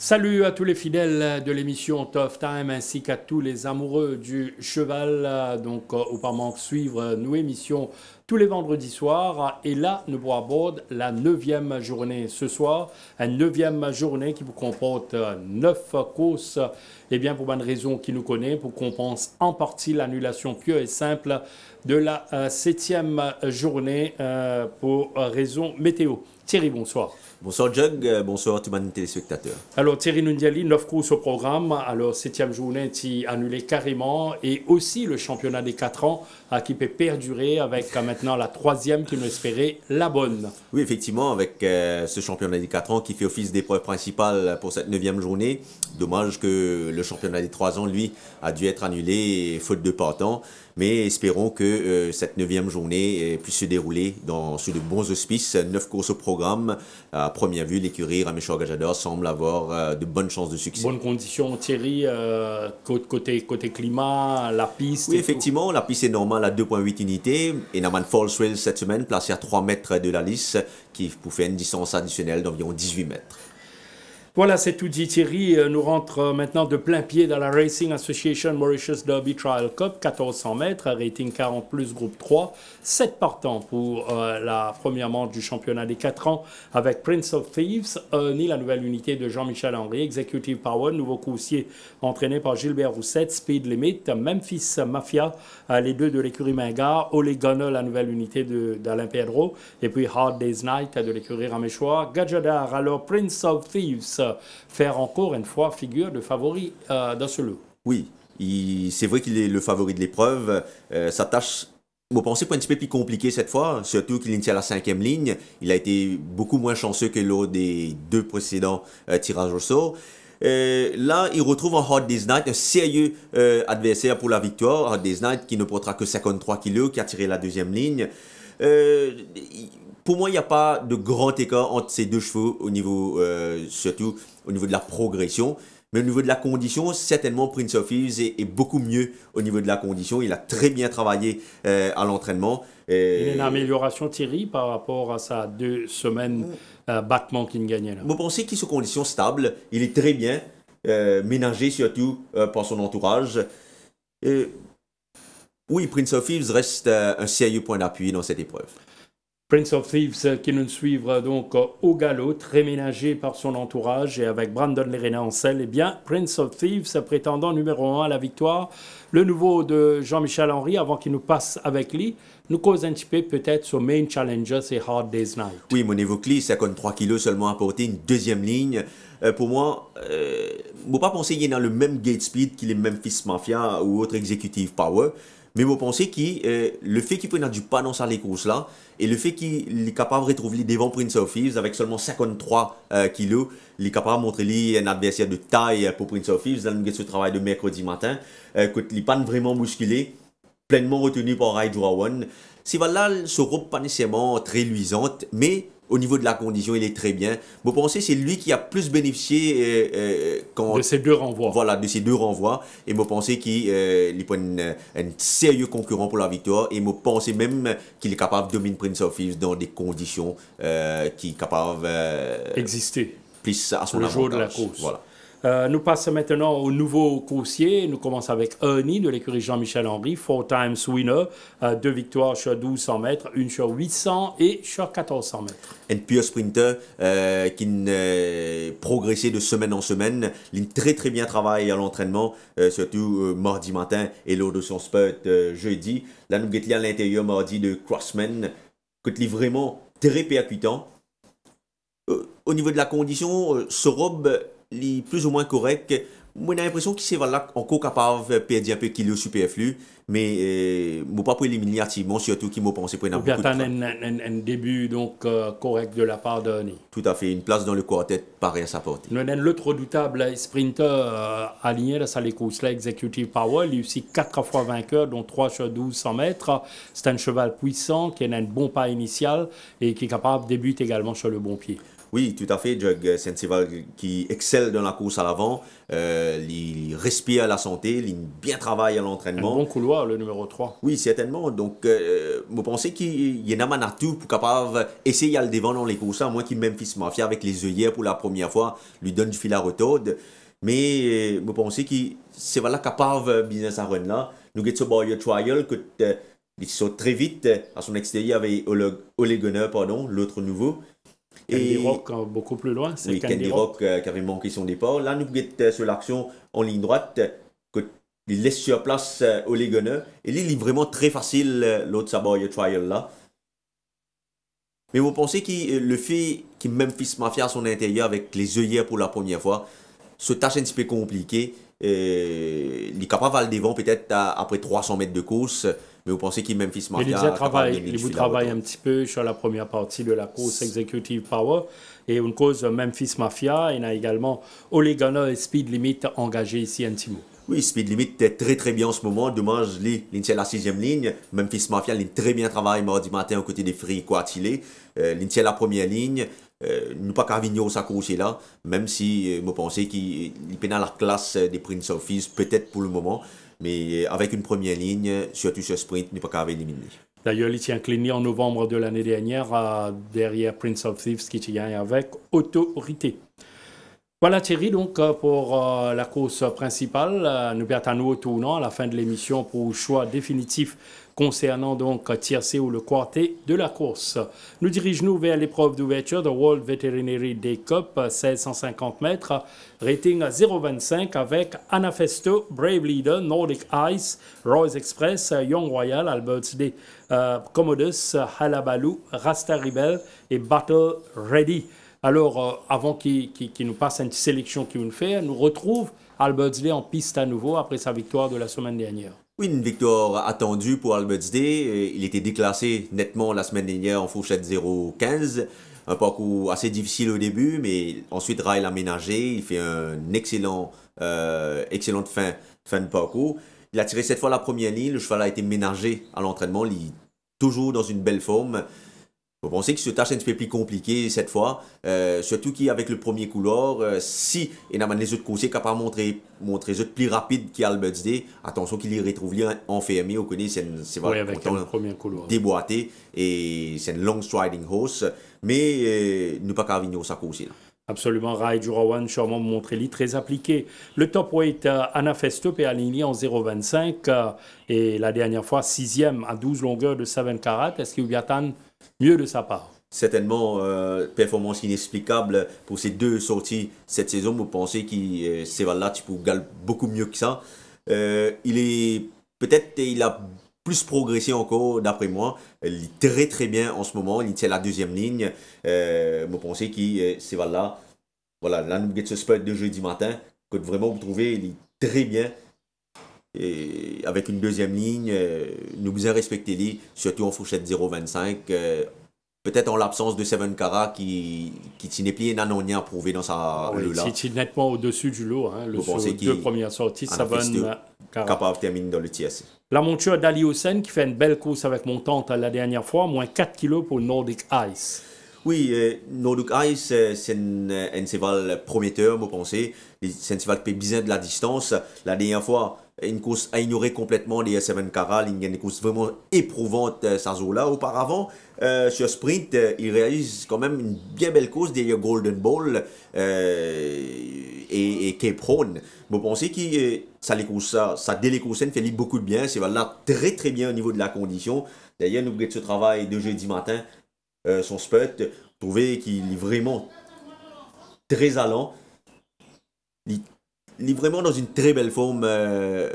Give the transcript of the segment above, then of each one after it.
Salut à tous les fidèles de l'émission Tough Time ainsi qu'à tous les amoureux du cheval. Donc, au pas manque suivre nos émissions tous les vendredis soirs. Et là, nous vous abordons la 9e journée ce soir. Une 9e journée qui vous comporte 9 courses. Et bien, pour une raison qui nous connaît, pour qu'on pense en partie l'annulation pure et simple de la 7e journée pour raison météo. Thierry, bonsoir. Bonsoir Jug, bonsoir tout le monde téléspectateur. Alors Thierry Nundiali, 9 courses au programme. Alors 7e journée qui annulée carrément. Et aussi le championnat des 4 ans qui peut perdurer avec maintenant la 3e qui nous espérait la bonne. Oui, effectivement, avec ce championnat des 4 ans qui fait office d'épreuve principale pour cette 9e journée. Dommage que le championnat des 3 ans, lui, a dû être annulé faute de partant. Mais espérons que cette 9e journée puisse se dérouler sous de bons auspices. 9 courses au programme. À première vue, l'écurie Raméchor Gajador semble avoir de bonnes chances de succès. Bonnes conditions, Thierry, côté climat, la piste. Oui, effectivement, la piste est normale à 2,8 unités. Et Naman Falls Rail cette semaine, placé à 3 mètres de la lisse, qui pour faire une distance additionnelle d'environ 18 mètres. Voilà, c'est tout dit Thierry. Nous rentre maintenant de plein pied dans la Racing Association Mauritius Derby Trial Cup, 1400 mètres, rating 40 plus groupe 3, 7 partants pour la première manche du championnat des 4 ans avec Prince of Thieves, ni la nouvelle unité de Jean-Michel Henry, Executive Power, nouveau coursier entraîné par Gilbert Roussette, Speed Limit, Memphis Mafia, les deux de l'écurie Mingard, Ole Gunner, la nouvelle unité d'Alain Pedro, et puis Hard Day's Night de l'écurie Raméchoir, Gajadar. Alors Prince of Thieves faire encore une fois figure de favori dans ce lot. Oui, c'est vrai qu'il est le favori de l'épreuve. Sa tâche, je pense, est un petit peu plus compliquée cette fois, surtout qu'il est à la 5e ligne. Il a été beaucoup moins chanceux que lors des 2 précédents tirages au sort. Là, il retrouve en Hard Day's Night un sérieux adversaire pour la victoire. Hard Day's Night qui ne portera que 53 kg, qui a tiré la 2e ligne. Pour moi, il n'y a pas de grand écart entre ces deux chevaux, surtout au niveau de la progression. Mais au niveau de la condition, certainement Prince of Thieves est beaucoup mieux au niveau de la condition. Il a très bien travaillé à l'entraînement. Il y a une amélioration, Thierry, par rapport à sa 2 semaines battement qu'il gagnait là. Vous pensez qu'il est sous conditions stables. Il est très bien ménagé, surtout par son entourage. Oui, Prince of Thieves reste un sérieux point d'appui dans cette épreuve. Prince of Thieves qui nous suivra donc au galop, très ménagé par son entourage et avec Brandon Lerena en selle. Eh bien, Prince of Thieves, prétendant numéro 1 à la victoire, le nouveau de Jean-Michel Henry, avant qu'il nous passe avec lui, nous cause un petit peu peut-être sur Main Challenger, c'est Hard Day's Night. Oui, mon évoqué, 53 kg seulement à porter, une 2e ligne. Pour moi, je ne pas penser qu'il est dans le même gate speed qu'il est Memphis Mafia ou autre Executive Power. Mais vous pensez que le fait qu'il prenne du pas dans sa course-là et le fait qu'il est capable de retrouver devant Prince of Thieves avec seulement 53 kilos, il est capable de montrer un adversaire de taille pour Prince of Thieves dans ce travail de mercredi matin. Il n'est pas vraiment musculé, pleinement retenu par Ride One. C'est voilà, ce robe pas nécessairement très luisante, mais au niveau de la condition, il est très bien. Vous pensez que c'est lui qui a plus bénéficié de ces 2 renvois. Voilà, de ces 2 renvois. Et vous pensez qu'il est un sérieux concurrent pour la victoire. Et vous pensez même qu'il est capable de dominer Prince of Thieves dans des conditions qui sont capables d'exister. Plus à son le avantage. jour de la course. Voilà. Nous passons maintenant au nouveau coursier. Nous commençons avec Ernie de l'écurie Jean-Michel Henry, 4 times winner, 2 victoires sur 1200 mètres, 1 sur 800 et sur 1400 mètres. Un pur sprinter qui progressé de semaine en semaine. Il très très bien travaillé à l'entraînement, surtout mardi matin et lors de son spurt jeudi. Là, nous guettons à l'intérieur mardi de Crossman, qui est vraiment très percutant. Au niveau de la condition, ce robe est plus ou moins correct. Moi, j'ai l'impression qu'il s'est encore capable de perdre un peu de kilos superflus, mais je ne pas pour éliminer activement, surtout qu'il m'a pensé pour beaucoup de un début donc, correct de la part d'Ernie. Tout à fait, une place dans le quartet paraît à sa portée. Nous avons l'autre redoutable sprinter aligné dans sa course-là, Executive Power. Il est aussi 4 fois vainqueur, dont 3 sur 1200 mètres. C'est un cheval puissant qui a un bon pas initial et qui est capable de débuter également sur le bon pied. Oui, tout à fait. Jug Sensival qui excelle dans la course à l'avant. Il respire à la santé, il bien travaille à l'entraînement. Un bon couloir victoire, le numéro 3. Oui, certainement. Donc, je pense qu'il y en a un atout pour capable essayer le devant dans les courses, à moins qu'il Memphis Mafia avec les œillères pour la première fois lui donne du fil à retordre. Mais je pense que c'est voilà capable business à run là. Nous avons ce Boyer Trial que il saute très vite à son extérieur avec Ole Gunnar, pardon, l'autre nouveau. Candy Rock beaucoup plus loin, c'est oui, Candy Rock qui avait manqué son départ. Là, nous avons sur l'action en ligne droite que il laisse sur place Ole Gunnar. Et là, il est vraiment très facile l'autre Saboya Trial là. Mais vous pensez que le fait qu'il Memphis Mafia à son intérieur avec les œillères pour la première fois, ce tâche un petit peu compliqué. Il est capable d'aller devant peut-être après 300 mètres de course. Mais vous pensez qu'il Memphis Mafia il vous travaille un petit peu sur la première partie de la course Executive Power. Et une cause Memphis Mafia, il y a également Ole Gunnar et Speed Limit engagés ici à Antimo. Oui, Speed Limit est très très bien en ce moment. Dommage, c'est la 6e ligne. Memphis Mafia, il très bien travaillé mardi matin aux côtés des Free Quatilé. C'est la première ligne. Nous pas qu'à venir sa course là, même si je pense qu'il est dans la classe des Prince of Thieves, peut-être pour le moment. Mais avec une première ligne, surtout ce sprint, nous pas qu'à éliminer. D'ailleurs, il tient cligné en novembre de l'année dernière derrière Prince of Thieves qui tient avec autorité. Voilà Thierry, donc pour la course principale, nous attendons au tournant à la fin de l'émission pour le choix définitif concernant donc tiercé ou le quartet de la course. Nous dirigeons vers l'épreuve d'ouverture de World Veterinary Day Cup, 1650 mètres, rating 0,25 avec Anafesto, Brave Leader, Nordic Ice, Royce Express, Young Royal, Albert's Day, Commodus, Halabaloo, Rasta Rebel et Battle Ready. Alors, avant qu'il nous passe une sélection qu'il nous fait, nous retrouve Albert's Day en piste à nouveau après sa victoire de la semaine dernière. Oui, une victoire attendue pour Albert's Day. Il était déclassé nettement la semaine dernière en fourchette 0,15. Un parcours assez difficile au début, mais ensuite Ray l'a ménagé. Il fait un excellente fin de parcours. Il a tiré cette fois la première ligne. Le cheval a été ménagé à l'entraînement. Il est toujours dans une belle forme. Vous pensez que ce tâche est un petit peu plus compliqué cette fois, surtout qu'avec le premier couloir, si il y a les autres coursiers capables de montrer les autres plus rapides qu'Albert's Day, attention qu'il y retrouve enfermé, on connaît, c'est avec le premier couloir déboîté et c'est une long striding horse, mais nous pas qu'à venir sa course là. Absolument, Rai Jurawan, Charmant Montrelli, très appliqué. Le top weight, Anafesto est aligné en 0,25 et la dernière fois, 6e à 12 longueurs de 7 carats. Est-ce qu'il y a mieux de sa part? Certainement, performance inexplicable pour ces deux sorties cette saison. Vous pensez que c'est là, tu peux gagner beaucoup mieux que ça. Il a plus progressé encore, d'après moi. Il est très très bien en ce moment. Il tient la deuxième ligne. Vous pensez que c'est là. Voilà, là, nous avons ce spot de jeudi matin. Que vraiment vous trouvez, il est très bien. Et avec une deuxième ligne, nous vous avons respecté lui, surtout en fourchette 0,25. Peut-être en l'absence de Seven Cara qui n'est plus un anonyme approuvé dans sa lot. C'est nettement au-dessus du lot. Hein, les deux premières sorties, Seven Cara. Capable de terminer dans le TSC. La monture d'Ali Hossein qui fait une belle course avec Montante la dernière fois, moins 4 kg pour Nordic Ice. Oui, Nordic Ice, c'est un cheval prometteur, vous pensez. C'est un cheval qui fait bien de la distance. La dernière fois, une course a ignoré complètement les Seven Cara. Il y a une course vraiment éprouvante, sa zone-là. Auparavant, sur Sprint, il réalise quand même une bien belle course derrière Golden Ball et Cape Horn. Vous pensez que ça délécourse fait beaucoup de bien. C'est là très très bien au niveau de la condition. D'ailleurs, nous avons ce travail de jeudi matin. Son spot, trouvé qu'il est vraiment très allant. Il est vraiment dans une très belle forme,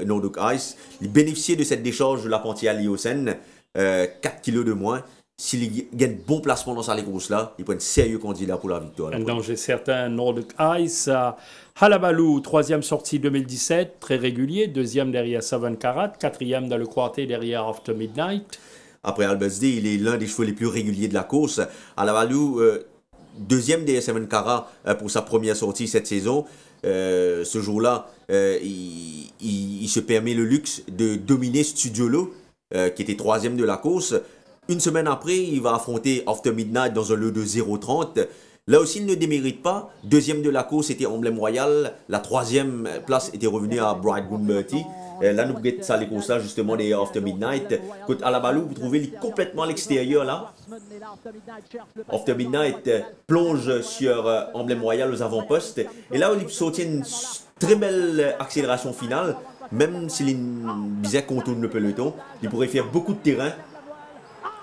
Nordic Ice. Il bénéficiait de cette décharge de la Panthère à Liocène, 4 kg de moins. S'il gagne bon placement dans sa course là, il peut être sérieux candidat pour la victoire. Un danger certain, Nordic Ice. Halabaloo, 3e sortie 2017, très régulier. 2e derrière Seven Carat, 4e dans le quartet derrière After Midnight. Après Albert's Day, il est l'un des chevaux les plus réguliers de la course. Halabaloo, 2e des Seven Cara pour sa première sortie cette saison. Ce jour-là, il se permet le luxe de dominer Studiolo, qui était 3e de la course. Une semaine après, il va affronter After Midnight dans un lot de 0,30. Là aussi, il ne démérite pas. 2e de la course était Emblem Royal. La 3e place était revenue à Bridegroom Bertie. Là, nous avons ça les courses là, justement, des After Midnight. Quand à la balou, vous trouvez complètement à l'extérieur là. After Midnight plonge sur Emblème Royal aux avant-postes. Et là, il sortit une très belle accélération finale. Même s'il bizarre contourne le peloton, il pourrait faire beaucoup de terrain.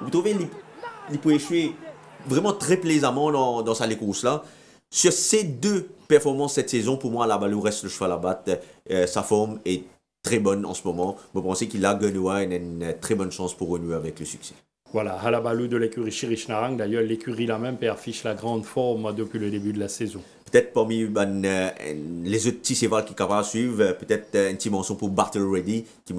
Vous trouvez, il peut échouer vraiment très plaisamment dans sa course là. Sur ces deux performances cette saison, pour moi, la Balou reste le cheval à battre. Sa forme est très bonne en ce moment. Vous pensez qu'il a Genoa et a une très bonne chance pour renouer avec le succès. Voilà, à la Balou de l'écurie Chirich Narang. D'ailleurs, l'écurie la même affiche la grande forme depuis le début de la saison. Peut-être parmi les autres petits sévales qui sont capables de suivre, peut-être une petite mention pour Battle Ready, qui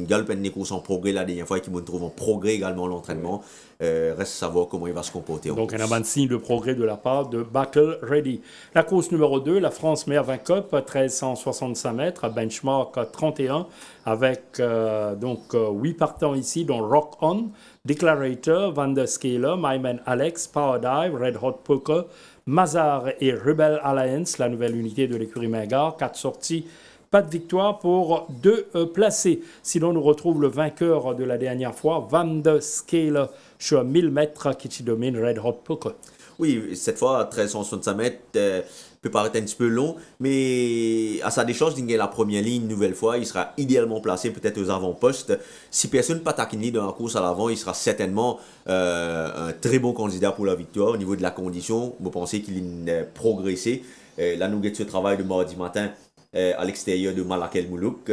galpe une course en progrès la dernière fois et qui me trouve en progrès également l'entraînement. Reste à savoir comment il va se comporter. Donc, un bon signe de progrès de la part de Battle Ready. La course numéro 2, la France Mervin Cup, 1365 mètres, benchmark 31, avec 8 partants ici, dont Rock On, Declarator, Van der Scala, My Man Alex, Power Dive, Red Hot Poker, Mazar et Rebel Alliance, la nouvelle unité de l'écurie Mingard. 4 sorties, pas de victoire pour 2 placés. Sinon, nous retrouve le vainqueur de la dernière fois, Van der Scala, sur 1000 mètres, qui domine Red Hot Poker. Oui, cette fois, 1365 mètres peut paraître un petit peu long, mais à sa décharge, il gagne la première ligne une nouvelle fois. Il sera idéalement placé peut-être aux avant-postes. Si personne ne taquine dans la course à l'avant, il sera certainement un très bon candidat pour la victoire. Au niveau de la condition, vous pensez qu'il a progressé. Là, nous avons ce travail de mardi matin à l'extérieur de Malakel Moulouk,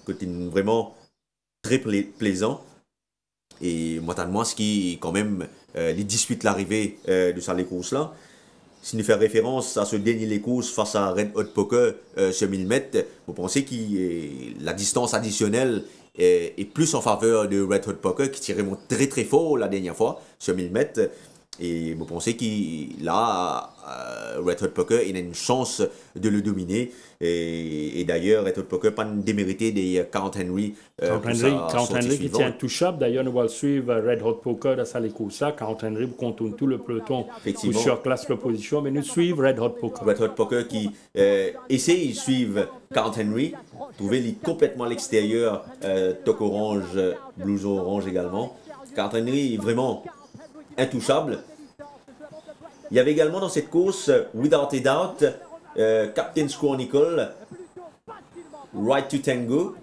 côté vraiment très plaisant. Et moi, ce qui est quand même les disputes l'arrivée de ça les courses là. Si nous faisons référence à ce dernier les courses face à Red Hot Poker sur 1000 mètres, vous pensez que la distance additionnelle est plus en faveur de Red Hot Poker qui tirait très très fort la dernière fois sur 1000 mètres. Et vous pensez qu'il a Red Hot Poker, il a une chance de le dominer. Et d'ailleurs, Red Hot Poker pas démérité des 40 Henry. 40 Henry qui tient touchable. D'ailleurs, nous allons suivre Red Hot Poker dans sa course là. 40 Henry contourne tout le peloton pour surclasse l'opposition. Mais nous suivons Red Hot Poker. Red Hot Poker qui essaye de suivre 40 Henry. Trouver complètement à l'extérieur. Toque orange, blouson orange également. 40 Henry est vraiment intouchable. Il y avait également dans cette course Without a Doubt, Captain's Chronicle, Right to Tango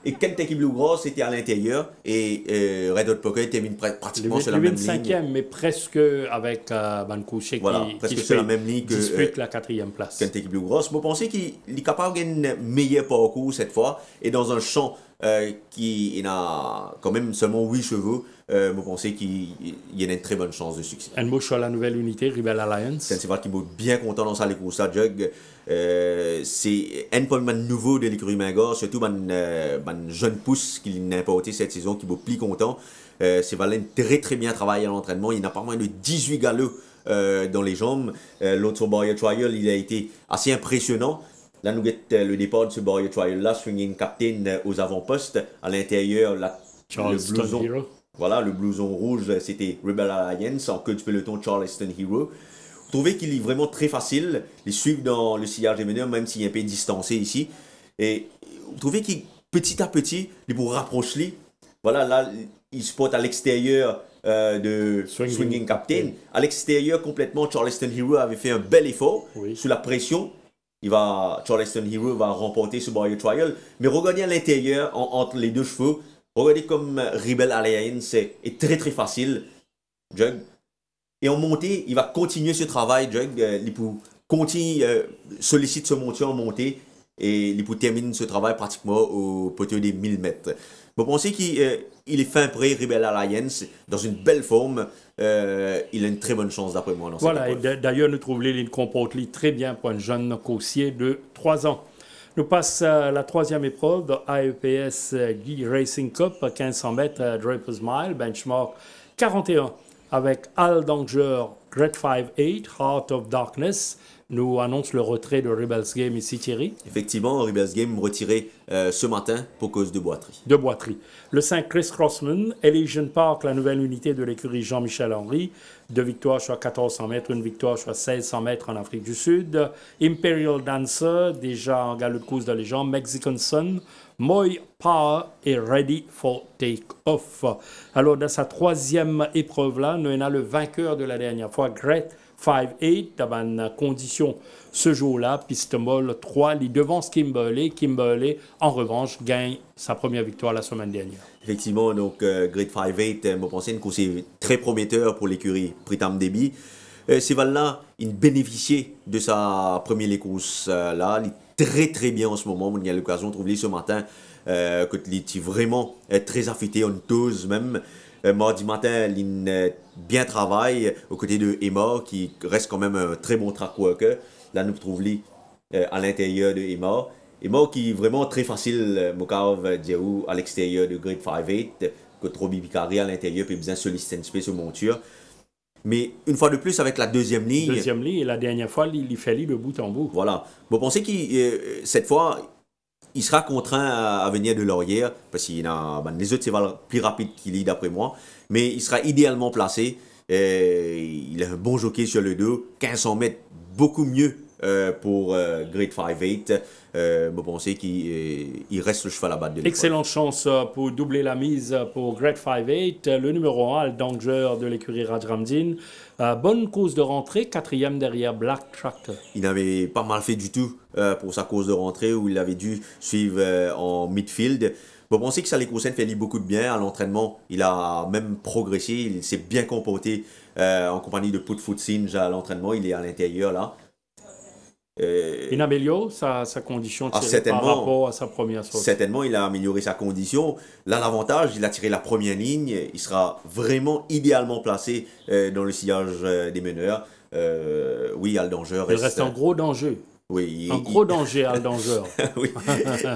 et Kentucky Bluegrass était à l'intérieur et Red Hot Poker termine pratiquement sur la même ligne. 25e, mais presque avec Bankouché presque sur la même ligne que dispute la 4e place. Kentucky Bluegrass. Vous pensez qu'il est capable de gagner un meilleur parcours cette fois et dans un champ qui a quand même seulement 8 chevaux. Vous pensez qu'il y a une très bonne chance de succès. Un mot sur la nouvelle unité, Rebel Alliance. C'est un cheval qui est bien content dans sa course à Jug. C'est un point nouveau de l'écurie Mingard, surtout un jeune pousse qu'il n'a importé cette saison qui est plus content. C'est Valin très très bien travaillé à l'entraînement. Il n'a pas moins de 18 galops dans les jambes. L'autre sur Barrier Trial, il a été assez impressionnant. Là, nous avons le départ de ce Barrier Trial là, swinging captain aux avant-postes. À l'intérieur, le blouson. Voilà, le blouson rouge, c'était Rebel Alliance, en queue du peloton Charleston Hero. Vous trouvez qu'il est vraiment très facile, les suivre dans le sillage des meneurs, même s'il est un peu distancé ici. Et vous trouvez qu'il, petit à petit, il vous rapproche lui. Voilà, là, il se porte à l'extérieur de Swinging Captain. À l'extérieur, complètement, Charleston Hero avait fait un bel effort sous la pression. Charleston Hero va remporter ce Barrier Trial. Mais regardez à l'intérieur, entre les deux chevaux, regardez comme Rebel Alliance est très très facile, Jug. Et en montée, il va continuer ce travail, Jug. Il continue, sollicite ce montier en montée et il termine ce travail pratiquement au poteau des 1000 mètres. Vous pensez qu'il est fin prêt, Rebel Alliance, dans une belle forme. Il a une très bonne chance d'après moi. Voilà, et d'ailleurs, nous trouvons qu'il comporte très bien pour un jeune coursier de 3 ans. Nous passons à la 3e épreuve de AEPS Guy Racing Cup, 1500 mètres, Draper's Mile, benchmark 41, avec Al Danger, Great 5-8, Heart of Darkness. Nous annonce le retrait de Rebels Game ici, Thierry. Effectivement, Rebels Game retiré ce matin pour cause de boiterie. De boiterie. Le 5, Chris Crossman, Elysian Park, la nouvelle unité de l'écurie Jean-Michel Henry. 2 victoires sur 1400 mètres, 1 victoire sur 1600 mètres en Afrique du Sud. Imperial Dancer, déjà en galop de course de légende. Mexican Sun, Moy Power est ready for take-off. Alors, dans sa troisième épreuve-là, nous avons le vainqueur de la dernière fois, Great 5-8, dans une condition ce jour-là, piste molle 3, il devance Kimberley. Kimberley, en revanche, gagne sa première victoire la semaine dernière. Effectivement, donc Great 5-8, je pense que c'est très prometteur pour l'écurie Pritam Debi. Cheval-là, il bénéficiait de sa première course là. Il est très bien en ce moment. On a l'occasion de trouver ce matin que il est vraiment très affûté, on dose même. Mardi matin, il bien travaille aux côtés de Emma, qui reste quand même un très bon track worker. Là, nous trouvons à l'intérieur de Emma. Emma qui est vraiment très facile, Mokav Diaou à l'extérieur de Great 5-8, que Robbie Bicari à l'intérieur, puis besoin de solliciter space sur monture. Mais une fois de plus, avec la deuxième ligne. Deuxième ligne, et la dernière fois, il fait de bout en bout. Voilà. Vous pensez que cette fois, il sera contraint à venir de l'arrière, parce qu'il a les autres, c'est plus rapide qu'il est d'après moi. Mais il sera idéalement placé. Il a un bon jockey sur le dos. 1500 mètres, beaucoup mieux pour Great 5-8. Vous pensez qu'il reste le cheval à battre de l'épreuve. Excellente chance pour doubler la mise pour Great 5-8. Le numéro 1, le Danger de l'écurie Rajramdin. Bonne course de rentrée, quatrième derrière Black Tractor. Il n'avait pas mal fait du tout pour sa course de rentrée où il avait dû suivre en midfield. Vous pensez que ça les fait beaucoup de bien à l'entraînement. Il a même progressé, il s'est bien comporté en compagnie de Put Singe à l'entraînement. Il est à l'intérieur là. Il améliore sa condition par rapport à sa première sortie. Certainement, il a amélioré sa condition. Là, l'avantage, il a tiré la première ligne. Il sera vraiment idéalement placé dans le sillage des meneurs. Oui, Al Danger reste... Il reste un gros danger. Oui, gros danger, Al Danger. Oui,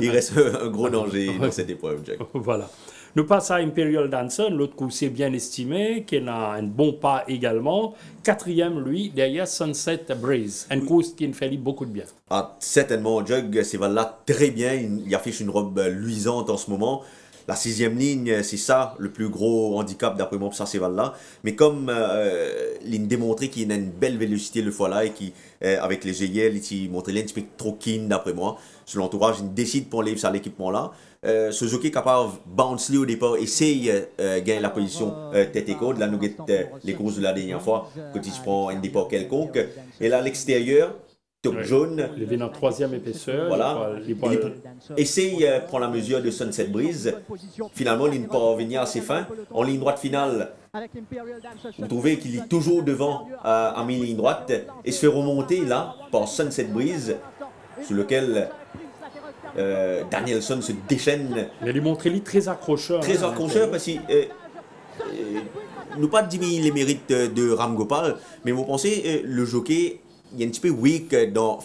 il reste un gros danger dans cette épreuve, Jack. Voilà. Nous passons à Imperial Dancer, l'autre coursier bien estimé, qui a un bon pas également. Quatrième, lui, derrière Sunset Breeze. Une course qui nous fait beaucoup de bien. Ah, certainement, Jug, c'est là très bien. Il affiche une robe luisante en ce moment. La sixième ligne, c'est ça, le plus gros handicap d'après moi pour ça, c'est là. Mais comme il démontré qu'il a une belle vélocité le fois là et qui, avec les GL, il montre un petit peu trop keen d'après moi. Sur l'entourage, il décide pour livrer ça l'équipement là. Ce jockey capable bounce au départ, essaye gagner la position tête et côte. Là, nous avons les courses de la dernière fois, quand il se prend un départ quelconque. Et là, à l'extérieur, top jaune. Il vient en troisième épaisseur. Voilà. Il essaye de prendre la mesure de Sunset Breeze. Finalement, il ne peut revenir à ses fins. En ligne droite finale, vous trouvez qu'il est toujours devant à mi-ligne droite et se fait remonter là par Sunset Breeze, sur lequel Danielson se déchaîne. Il a démontré très accrocheur. Très accrocheur parce qu'il nous pas diminuer les mérites de Ram Gopal, mais vous pensez le jockey il est un petit peu weak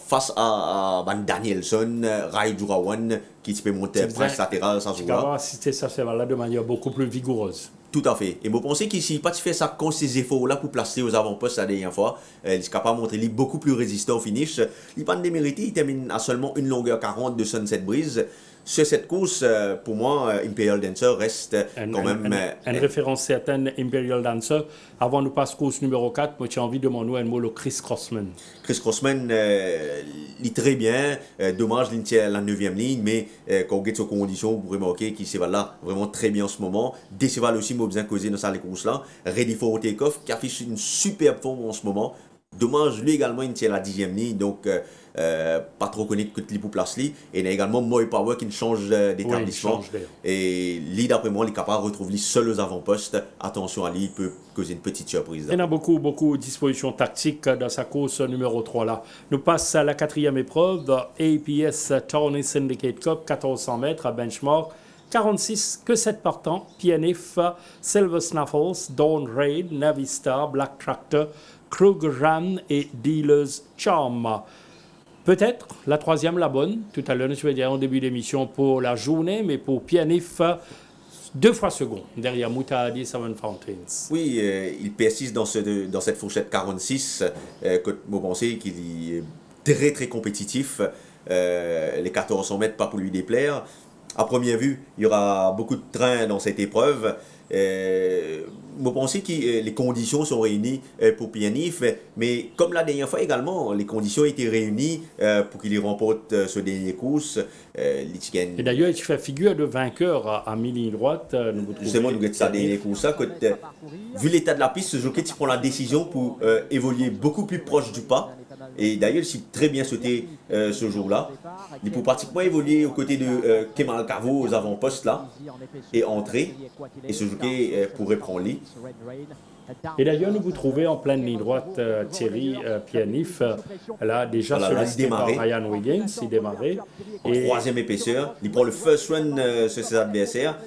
face à Danielson, Rai Jurawan qui se peut monter prince latéral sans jouer. Il va assister ça là de manière beaucoup plus vigoureuse. Tout à fait. Et vous pensez qu'ici, pas fait ça contre ces efforts-là pour placer aux avant-postes la dernière fois. Il est capable de montrer qu'il est beaucoup plus résistant au finish. Il n'est pas démérité, il termine à seulement une longueur 40 de Sunset Breeze. Sur cette course, pour moi, Imperial Dancer reste quand même... Une référence certaine, Imperial Dancer. Avant de passer course numéro 4, moi j'ai envie de demander un mot le Chris Crossman. Chris Crossman, il est très bien. Dommage, il tient la 9e ligne, mais quand on regarde ses conditions, vous remarquez qu'il s'évalue là vraiment très bien en ce moment. Déceval aussi, m'a besoin causer dans sa course-là. Ready for Takeoff, qui affiche une superbe forme en ce moment. Dommage, lui également, il tient la 10e ligne, donc pas trop connu que les place lui. Et il y a également Moy Power qui change d'établissement. Et lui, d'après moi, il est capable de retrouver lui seul aux avant-postes. Attention à lui, il peut causer une petite surprise. Il y a beaucoup de dispositions tactiques dans sa course numéro 3 là. Nous passons à la quatrième épreuve, APS Tony Syndicate Cup, 1400 mètres à benchmark. 46 que 7 partants, PNF, Silver Snuffles, Dawn Raid, Navistar, Black Tractor, Krugerran et Dealer's Charm. Peut-être la troisième la bonne. Tout à l'heure, je vais dire en début d'émission pour la journée, mais pour PNF, 2 fois second derrière Moutadi et Seven Fountains. Oui, il persiste dans cette fourchette 46. Que vous pensez qu'il est très très compétitif. Les 1400 mètres, pas pour lui déplaire. À première vue, il y aura beaucoup de trains dans cette épreuve. je pense que les conditions sont réunies pour Pianif, mais comme la dernière fois également, les conditions étaient réunies pour qu'il remporte ce dernier course. Et d'ailleurs, il fait figure de vainqueur à mi-ligne droite. Justement, nous avons ça dernier course. Vu l'état de la piste, ce jockey prend la décision pour évoluer beaucoup plus proche du pas. Et d'ailleurs, il s'est très bien sauté ce jour-là. Il peut pratiquement évoluer aux côtés de Kemal Cavo aux avant-postes là et entrer. Et ce jockey pourrait prendre lit. Et d'ailleurs, nous vous trouvez en pleine ligne droite, Thierry Pianif. Là, déjà sollicité par Ryan Wiggins, il démarrait. En troisième épaisseur, il prend le first run sur ses adversaires.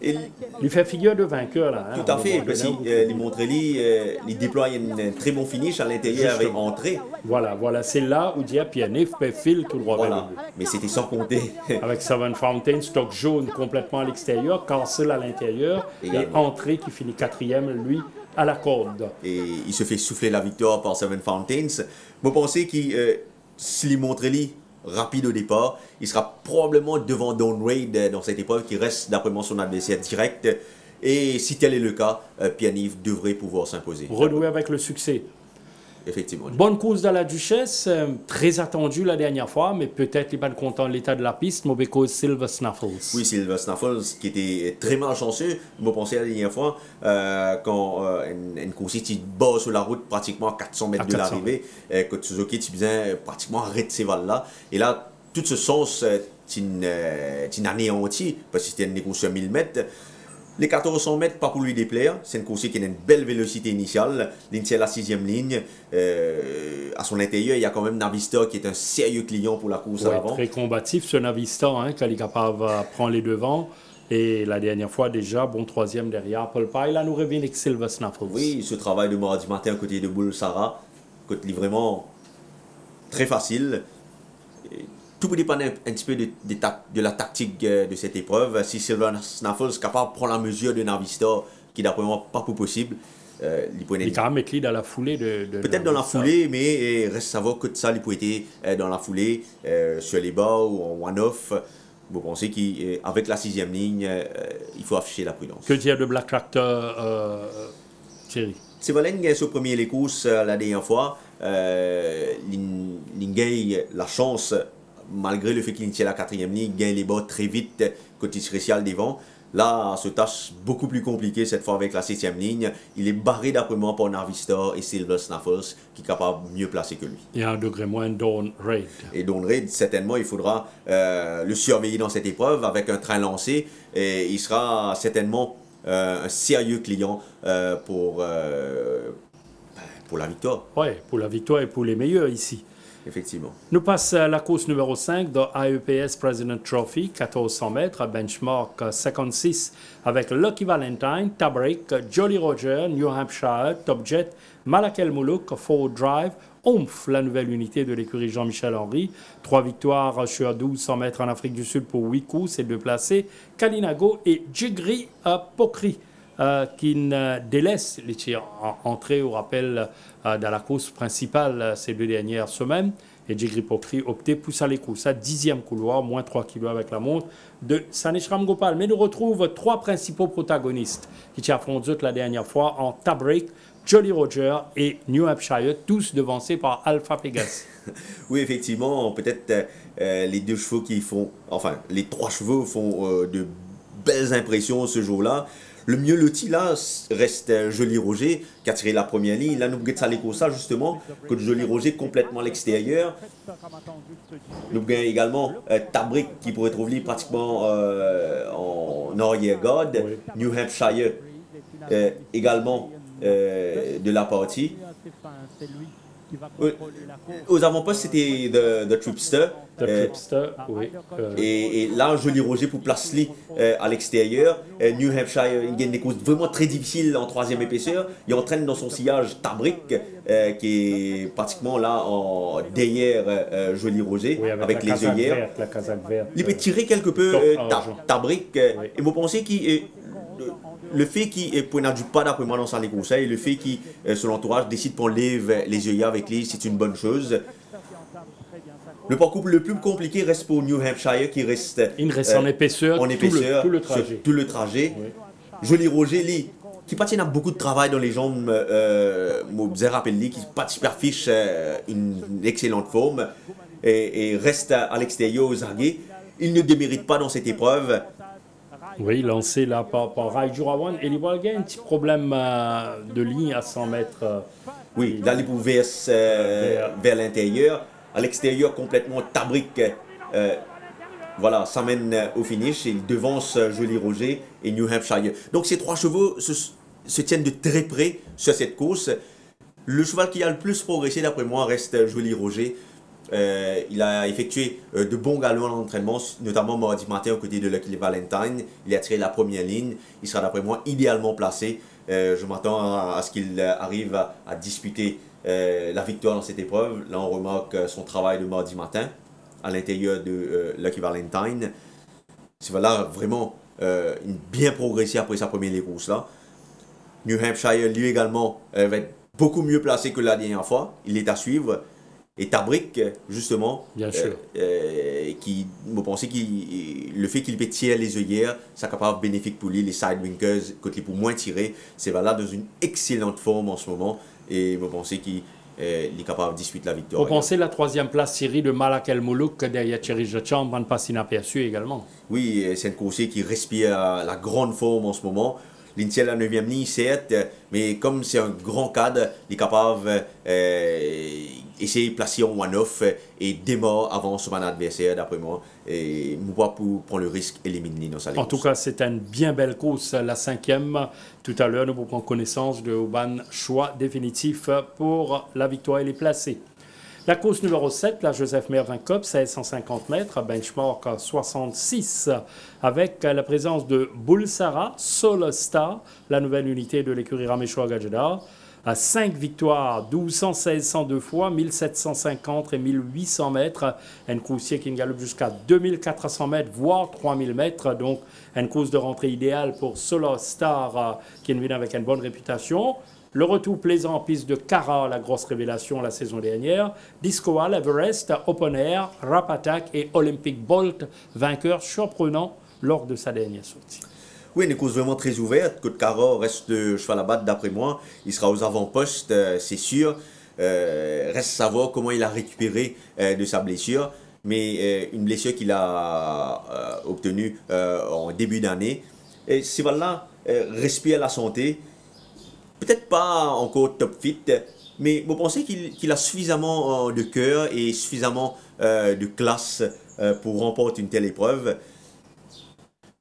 Et il fait figure de vainqueur là. Tout à fait, parce qu'il montre il déploie un très bon finish à l'intérieur avec entrée. Voilà, c'est là où Dia Pianif fait fil tout droit. Voilà, mais c'était sans compter. Avec Seven Fountain, stock jaune complètement à l'extérieur, Castle à l'intérieur, et entrée qui finit quatrième, lui, à la corde. Et il se fait souffler la victoire par Seven Fountains. Vous pensez que s'il montre rapide au départ, il sera probablement devant Don Raid dans cette épreuve qui reste d'après moi son adversaire direct. Et si tel est le cas, Pianif devrait pouvoir s'imposer. Renouer avec le succès. Effectivement. Bonne course dans la Duchesse, très attendue la dernière fois, mais peut-être il n'est pas content de l'état de la piste, mais cause Silver Snaffles. Oui, Silver Snaffles qui était très malchanceux. Je pensais la dernière fois quand une course qui bat sur la route pratiquement à 400 mètres de l'arrivée, que Suzuki faisait pratiquement arrêter ces valles-là. Et là, tout ce sens est anéanti parce que c'était une course à 1000 mètres. Les 1400 mètres, pas pour lui déplaire. C'est une course qui a une belle vélocité initiale. L'Intiel à la 6e ligne. À son intérieur, il y a quand même Navista qui est un sérieux client pour la course à l'avant. Très combatif ce Navista, quand il est capable de prendre les devants. Et la dernière fois déjà, bon troisième derrière Apple Pie. Là, nous revient avec Silver Snaffles. Oui, ce travail de mardi matin à côté de Bull Sarah, côté vraiment très facile. Tout peut dépendre un petit peu de la tactique de cette épreuve. Si Silver Snaffles est capable de prendre la mesure de Navista, qui d'après moi pas pour possible, il est quand même être dans la foulée de peut-être dans la foulée, mais reste savoir que ça, il peut être dans la foulée, sur les bas ou en one-off. Vous pensez qu'avec la 6e ligne, il faut afficher la prudence. Que dire de Black Tractor, Thierry? C'est Valen qui a au premier les courses la dernière fois. Il la chance, malgré le fait qu'il tient la 4e ligne, il gagne les bas très vite côté spécial devant. Là, ce tâche beaucoup plus compliquée cette fois avec la 7e ligne. Il est barré d'après moi par Navista et Silver Snaffles qui est capable de mieux placer que lui. Il y a un degré moins Dawn Raid. Et Dawn Raid, certainement, il faudra le surveiller dans cette épreuve avec un train lancé. Et il sera certainement un sérieux client pour la victoire. Oui, pour la victoire et pour les meilleurs ici. Effectivement. Nous passons à la course numéro 5 de IEPS President Trophy, 1400 mètres, à benchmark 56, avec Lucky Valentine, Tabrik, Jolly Roger, New Hampshire, Top Jet, Malakel Moulouk, Ford Drive, Oomph, la nouvelle unité de l'écurie Jean-Michel Henry. 3 victoires sur 1200 mètres en Afrique du Sud pour 8 courses et 2 placés. Kalinago et Jigri Pokri. Qui ne délaisse les tirs entrés au rappel dans la course principale ces 2 dernières semaines. Et Jigri Pokri opté pousse à les courses à 10e couloir, moins 3 kilos avec la montre de Saneshram Gopal. Mais nous retrouvons 3 principaux protagonistes qui affrontent la dernière fois en Tabrik, Jolly Roger et New Hampshire, tous devancés par Alpha Pegasus. Oui, effectivement, peut-être les 2 chevaux qui font, enfin les 3 chevaux font de belles impressions ce jour-là. Le mieux loti là reste Jolly Roger qui a tiré la première ligne. Là, nous avons ça les ça justement, que Jolly Roger complètement à l'extérieur. Nous avons également Tabrik qui pourrait trouver pratiquement en arrière-garde. Oui. New Hampshire également de la partie. Aux avant-postes, c'était The Tripster. Oui. Et là, Jolly Roger pour placer à l'extérieur. New Hampshire, il gagne des courses vraiment très difficiles en 3e épaisseur. Il entraîne dans son sillage Tabrik, qui est pratiquement là derrière Jolly Roger, oui, avec les œillères. Il peut tirer quelque peu Tabrik. Oui. Et vous pensez qu'il le fait qu'il poignarde pas d'après moi dans sa conseils, le fait que son entourage décide pour enlever les œillères avec lui, c'est une bonne chose. Le parcours le plus compliqué reste pour New Hampshire qui reste, il reste en épaisseur, tout le trajet. Oui. Jolly Roger, lui, qui patinent a beaucoup de travail dans les jambes, vous rappelez, qui affiche une excellente forme et reste à l'extérieur aux argués. Il ne démérite pas dans cette épreuve. Oui, lancé là par Raijurawan. Et il y a un petit problème de ligne à 100 mètres. Oui, là, il pouvait vers l'intérieur. À l'extérieur, complètement tabrique. Voilà, s'amène au finish. Il devance Joli Roger et New Hampshire. Donc, ces trois chevaux se tiennent de très près sur cette course. Le cheval qui a le plus progressé, d'après moi, reste Joli Roger. Il a effectué de bons galops en entraînement, notamment mardi matin aux côtés de Lucky Valentine. Il a tiré la première ligne. Il sera d'après moi idéalement placé. Je m'attends à ce qu'il arrive à disputer la victoire dans cette épreuve. Là, on remarque son travail de mardi matin à l'intérieur de Lucky Valentine. C'est voilà, vraiment bien progressé après sa première course là. New Hampshire, lui également, va être beaucoup mieux placé que la dernière fois. Il est à suivre. Et Tabrick, justement, bien sûr. Qui me pensait que le fait qu'il peut tirer les œillères, ça capable bénéfique pour lui, les sidewinkers, côté pour moins tirer, c'est là dans une excellente forme en ce moment. Et me pensais qu'il est capable de disputer la victoire. Vous pensez la troisième place série de Malak El Moulouk derrière Thierry Jachamp ne passe inaperçu également. Oui, c'est un coursier qui respire la grande forme en ce moment. L'Intiel à la 9e ligne, certes, mais comme c'est un grand cadre, il est capable d'essayer de placer en one-off et démarrer avant son adversaire, d'après moi. Et moi, pour prendre le risque, éliminer dans sa En tout cas, c'est une bien belle course, la 5e. Tout à l'heure, nous vous prenons connaissance de Oban choix définitif pour la victoire et les placés. La course numéro 7, la Joseph Mervin Cup, 1650 mètres, benchmark 66, avec la présence de Bulsara, Soul Star, la nouvelle unité de l'écurie Raméchois Gadjedar, à 5 victoires, 1216 102 fois, 1750 et 1800 mètres. Un coursier qui galope jusqu'à 2400 mètres, voire 3000 mètres. Donc, une course de rentrée idéale pour Soul Star, qui vient avec une bonne réputation. Le retour plaisant en piste de Cara, la grosse révélation la saison dernière. Discoal, Everest, Open Air, Rap Attack et Olympic Bolt, vainqueur surprenant lors de sa dernière sortie. Oui, une course vraiment très ouverte. Côte Cara reste de cheval à battre d'après moi. Il sera aux avant-postes, c'est sûr. Reste à savoir comment il a récupéré de sa blessure. Mais une blessure qu'il a obtenue en début d'année. Et ce cheval-là respire la santé. Peut-être pas encore top fit, mais vous pensez qu'il a suffisamment de cœur et suffisamment de classe pour remporter une telle épreuve.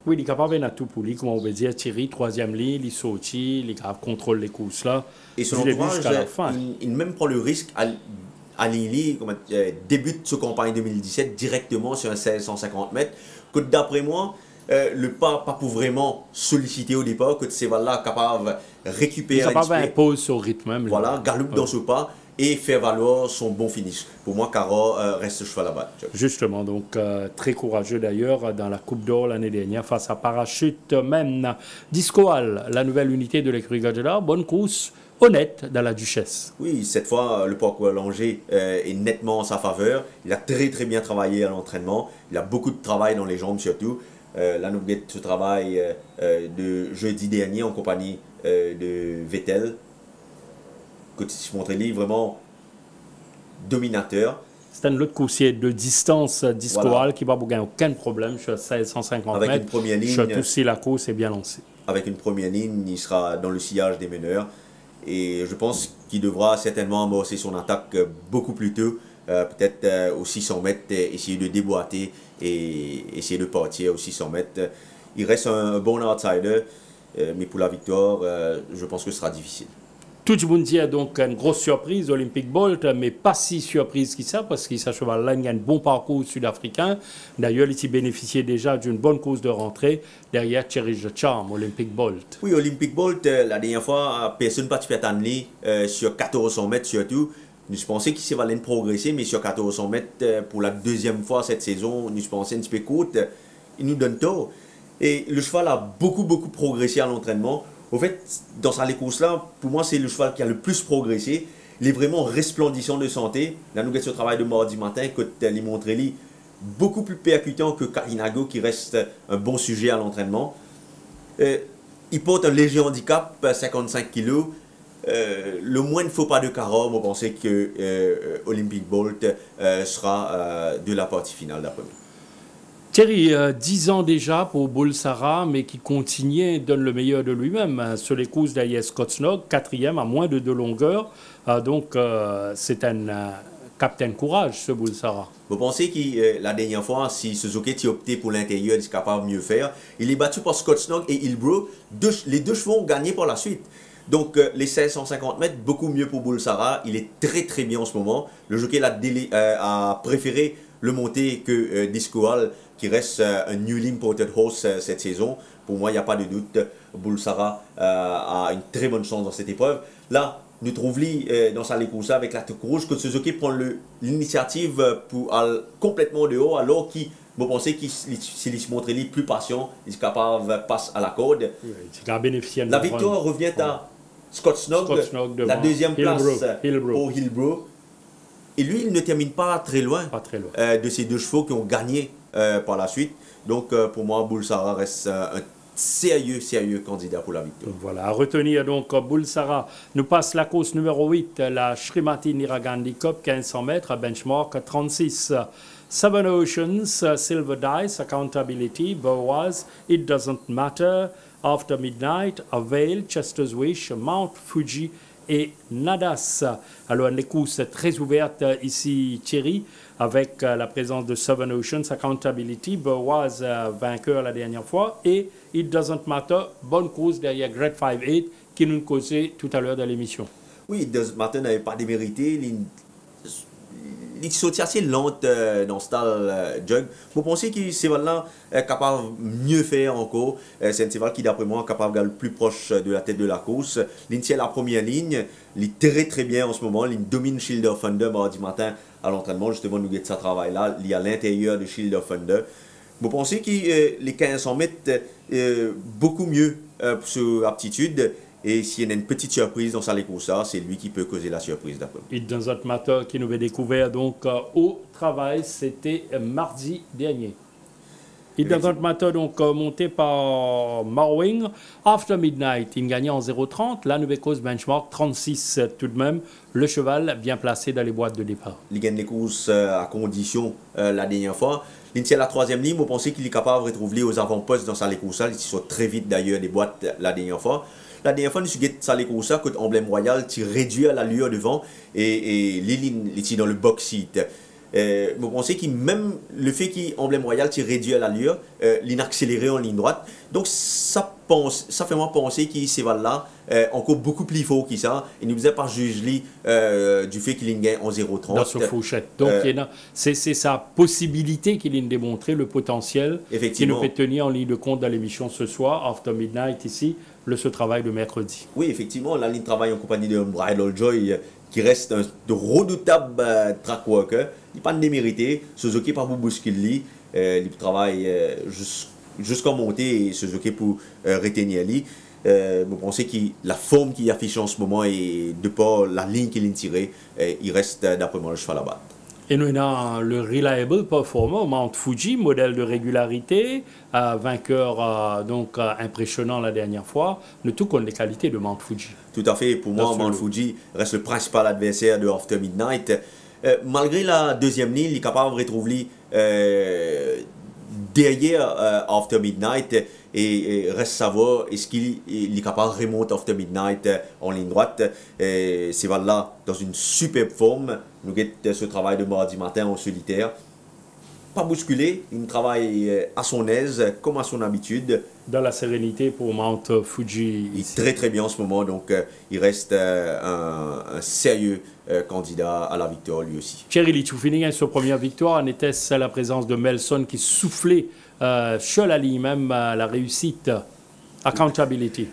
Oui, il est capable de tout pour lui, comme on veut dire, Thierry, troisième ligne, il saute, il est capable de contrôler les courses là. Et son entourage, il même prend le risque à Lili, débute sa campagne 2017 directement sur un 1650 mètres, que d'après moi, le pas pour vraiment solliciter au départ, que ces là capable de récupérer. Il est capable d'imposer son rythme même. Voilà, galope dans ce pas et faire valoir son bon finish. Pour moi, Cara reste cheval à battre. Justement, donc très courageux d'ailleurs dans la Coupe d'Or l'année dernière face à Parachute Men. Discoal, la nouvelle unité de l'écurie Gadjedar, bonne course. Honnête dans la Duchesse. Oui, cette fois, le parcours allongé est nettement en sa faveur. Il a très bien travaillé à l'entraînement. Il a beaucoup de travail dans les jambes surtout. Là, nous avons ce travail de jeudi dernier en compagnie de Vettel. Je montre vraiment dominateur. C'est un autre coursier de distance Discoal voilà. Qui va vous gagner aucun problème sur 1650 mètres. Avec une première ligne. Surtout si la course est bien lancée. Avec une première ligne, il sera dans le sillage des meneurs. Et je pense qu'il devra certainement amorcer son attaque beaucoup plus tôt. Peut-être aux 600 mètres, essayer de déboîter et essayer de partir aux 600 mètres. Il reste un bon outsider, mais pour la victoire, je pense que ce sera difficile. Tout le monde dit donc une grosse surprise, Olympic Bolt, mais pas si surprise que ça, parce qu'il ce cheval-là a un bon parcours sud-africain. D'ailleurs, il bénéficiait déjà d'une bonne course de rentrée derrière Thierry Jachamp, Olympic Bolt. Oui, Olympic Bolt, la dernière fois, personne n'a participé à lui sur 1400 mètres surtout. Nous pensions qu'il s'est progresser, mais sur 1400 mètres, pour la deuxième fois cette saison, nous pensions un petit peu courte. Il nous donne tort. Et le cheval a beaucoup progressé à l'entraînement. Au fait, dans sa course-là, pour moi, c'est le cheval qui a le plus progressé. Il est vraiment resplendissant de santé. Là, nous avons ce travail de mardi matin, que les Montrelli, beaucoup plus percutant que Carinago, qui reste un bon sujet à l'entraînement. Il il porte un léger handicap, 55 kg. Le moins ne faut pas de carotte, on pensait que Olympic Bolt sera de la partie finale d'après-midi. Thierry, 10 ans déjà pour Bulsara, mais qui continue, donne le meilleur de lui-même. Sur les courses derrière Scott Snog, quatrième à moins de 2 longueurs. Donc c'est un captain courage, ce Bulsara. Vous pensez que la dernière fois, si Suzuki a opté pour l'intérieur, il est capable de mieux faire. Il est battu par Scott Snog et Hillbrook. Les deux chevaux ont gagné par la suite. Donc les 1650 mètres, beaucoup mieux pour Bulsara. Il est très très bien en ce moment. Le jockey a préféré le monter que Disco Hall, qui reste un newly ported horse cette saison. Pour moi, il n'y a pas de doute. Bulsara a une très bonne chance dans cette épreuve. Là, nous trouvons dans sa Lekousa avec la tête rouge que Suzuki prend l'initiative pour aller complètement dehors, alors qu'il vous pensez qu'il se montre plus patient, il est capable de passer à la corde. Oui, la victoire revient à Scott Snog, la deuxième place pour Hillbrook. Et lui, il ne termine pas très loin, de ces deux chevaux qui ont gagné par la suite. Donc, pour moi, Bulsara reste un sérieux candidat pour la victoire. Voilà, à retenir donc Bulsara. Nous passe la course numéro 8, la Srimati Niragandi Cup, 1500 mètres, à benchmark 36. Seven Oceans, Silver Dice, Accountability, Boaz, It Doesn't Matter, After Midnight, Avail, Chester's Wish, Mount Fuji et Nadas. Alors, les courses très ouvertes ici, Thierry, avec la présence de Seven Oceans, Accountability, Boaz vainqueur la dernière fois, et It Doesn't Matter, bonne course derrière Great 5-8, qui nous causait tout à l'heure dans l'émission. Oui, It Doesn't Matter n'avait pas démérité. Il sortit assez lente dans ce style jug. Vous pensez que ce cheval-là est capable de mieux faire encore. C'est un cheval qui, d'après moi, est capable d'aller plus proche de la tête de la course. L'Initial, la première ligne, il est très très bien en ce moment. Il domine Shield of Thunder mardi matin à l'entraînement. Justement, nous guette sa travail-là. Il est à l'intérieur de Shield of Thunder. Vous pensez que les 1500 mètres, beaucoup mieux sur aptitude. Et s'il y a une petite surprise dans sa Lekousa, c'est lui qui peut causer la surprise d'après. It Doesn't Matter qui nous avait découvert donc au travail, c'était mardi dernier. It Doesn't Matter donc monté par Marwing. After Midnight, il gagnait en 0,30. La nouvelle cause benchmark 36 tout de même. Le cheval bien placé dans les boîtes de départ. Il gagne les courses à condition la dernière fois. L'initial à la troisième ligne, vous pensez qu'il est capable de retrouver aux avant-postes dans sa Lekousa. Il sort très vite d'ailleurs des boîtes la dernière fois. La dernière fois, nous avons sa Lekousa, côté emblème royal, qui réduit l'allure devant et les lignes étaient dans le box seat. Vous pensez que même le fait qu'il emblème royal, qui réduit l'allure, l'inaccéléré en ligne droite. Donc ça fait moi penser qu'il ces là encore beaucoup plus fort que ça. Il ne nous faisait pas juger du fait qu'il gagne en 0,30. Dans ce fourchette. Donc c'est sa possibilité qu'il ait démontré, le potentiel qui nous fait tenir en ligne de compte dans l'émission ce soir, After Midnight ici, ce travail de mercredi. Oui, effectivement, la ligne travaille en compagnie de Bridal Joy, qui reste un de redoutable track worker. Il n'est pas démérité. Suzuki pas pour bousculer. Il travaille jusqu'en montée et Suzuki pour retenir lui. Vous pensez que la forme qu'il affiche en ce moment et de par la ligne qu'il a tirée, il reste d'après moi le cheval à battre. Et nous avons le Reliable Performer, Mount Fuji, modèle de régularité, vainqueur donc impressionnant la dernière fois. Nous tout connaissons les qualités de Mount Fuji. Tout à fait. Pour moi, Mount Fuji reste le principal adversaire de After Midnight. Malgré la deuxième ligne, il est capable de retrouver derrière After Midnight et reste savoir est-ce qu'il est capable de remonter After Midnight en ligne droite. C'est là dans une superbe forme. Nous avons ce travail de mardi matin en solitaire. Pas bousculé, il travaille à son aise, comme à son habitude. Dans la sérénité pour Mount Fuji. Il est très très bien en ce moment, donc il reste un sérieux candidat à la victoire lui aussi. Thierry Lichoufini, sa première victoire, en était-ce la présence de Melson qui soufflait sur la ligne même la réussite. Accountability.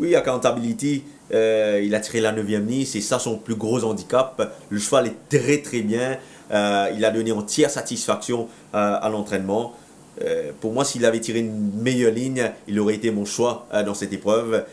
Oui, Accountability, il a tiré la 9e ligne, c'est ça son plus gros handicap. Le cheval est très très bien, il a donné entière satisfaction à l'entraînement. Pour moi, s'il avait tiré une meilleure ligne, il aurait été mon choix dans cette épreuve.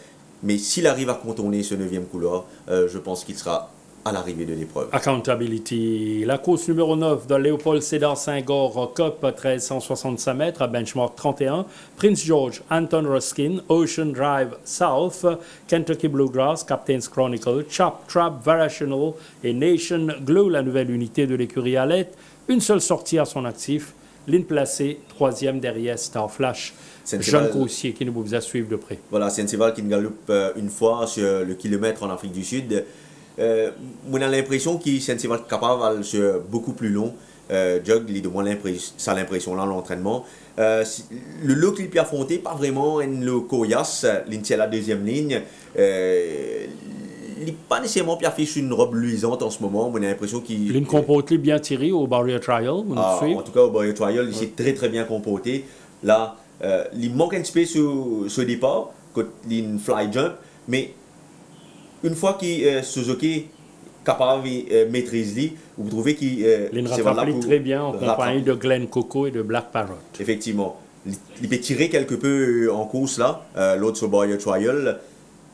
Mais s'il arrive à contourner ce 9e couloir, je pense qu'il sera à l'arrivée de l'épreuve. Accountability. La course numéro 9 de Léopold Sédar Senghor Cup, 1365 mètres, à benchmark 31. Prince George, Anton Ruskin, Ocean Drive South, Kentucky Bluegrass, Captain's Chronicle, Chop Trap, Varational et Nation Glow, la nouvelle unité de l'écurie Alette. Une seule sortie à son actif. Ligne placée, troisième derrière Star Flash. Jean Cossier qui nous vous a suivre de près. Voilà, c'est un cheval qui galope une fois sur le kilomètre en Afrique du Sud. On a l'impression qu'il c'est un cheval capable sur beaucoup plus long. Jug, il a de moins ça l'impression là l'entraînement. Le lot qu'il peut affronter, pas vraiment le Koyas, l'intier la deuxième ligne. Il n'est pas nécessairement bien affiché une robe luisante en ce moment. On a l'impression qu'il. Une compote bien tirée au Barrier Trial. En tout cas, au Barrier Trial, il s'est très très bien comporté. Là, il manque un petit peu sur ce départ, quand il fly jump, mais une fois que Suzuki est capable de maîtriser, vous trouvez qu'il rattrape très bien en compagnie de Glen Coco et de Black Parrot. Effectivement. Il peut tirer quelque peu en course là, l'autre sur Barrier Trial.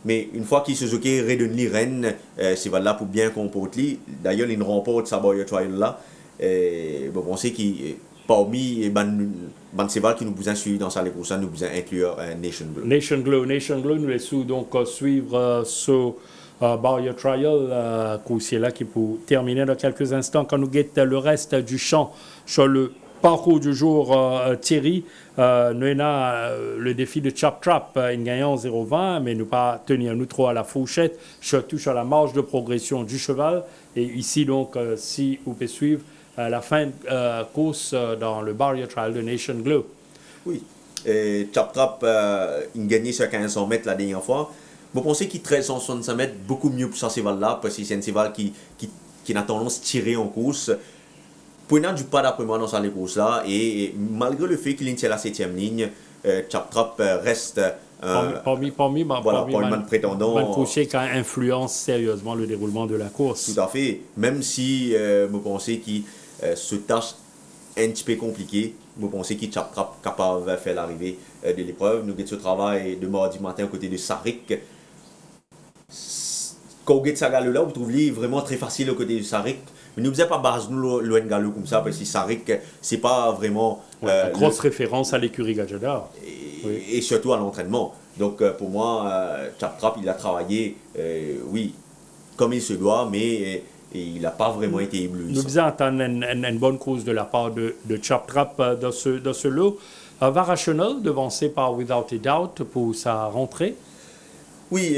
Mais une fois qu'il Suzuki redonne les rênes, c'est là pour bien comporter. D'ailleurs, il ne remporte sa Barrier Trial là. On sait qu'il parmi les cheval qui nous vous suivi dans sa course, nous vous inclure Nation Glow. Nation Glow, nous laissons donc suivre ce Barrier Trial, coursier là qui peut terminer dans quelques instants quand nous guettons le reste du champ sur le parcours du jour. Thierry, nous avons le défi de Chop Trap, une gagnant 0,20, mais nous pas tenir nous trop à la fourchette, surtout sur la marge de progression du cheval. Et ici donc, si vous pouvez suivre la fin de course dans le Barrier Trial de Nation Glow. Oui, Chop Trap, il gagnait sur 1500 mètres la dernière fois. Vous pensez qu'il 1365 mètres beaucoup mieux pour ce cheval-là, parce que c'est un cheval qui a tendance à tirer en course. Pour du pas d'après moi dans sa course là, et malgré le fait qu'il est à la 7e ligne, Chop Trap reste parmi prétendant. Un coursier qui influence sérieusement le déroulement de la course. Tout à fait. Même si vous pensez qu'il se tâche un petit peu compliqué, vous pensez qu'il Chop Trap capable de faire l'arrivée de l'épreuve. Nous avons ce travail de mardi matin aux côtés de Sarik. Quand vous avez ce galop-là, vous trouvez vraiment très facile aux côtés de Sarik. Mais nous ne faisons pas base nous loin de galop comme ça, parce que Sarik, c'est pas vraiment. Une grosse référence à l'écurie Gajada. Et surtout à l'entraînement. Donc pour moi, Chop Trap, il a travaillé, oui, comme il se doit, mais il n'a pas vraiment été ébloui. Nous faisons attendre une bonne cause de la part de Chop Trap dans ce lot. Varational, devancé par Without a Doubt pour sa rentrée. Oui,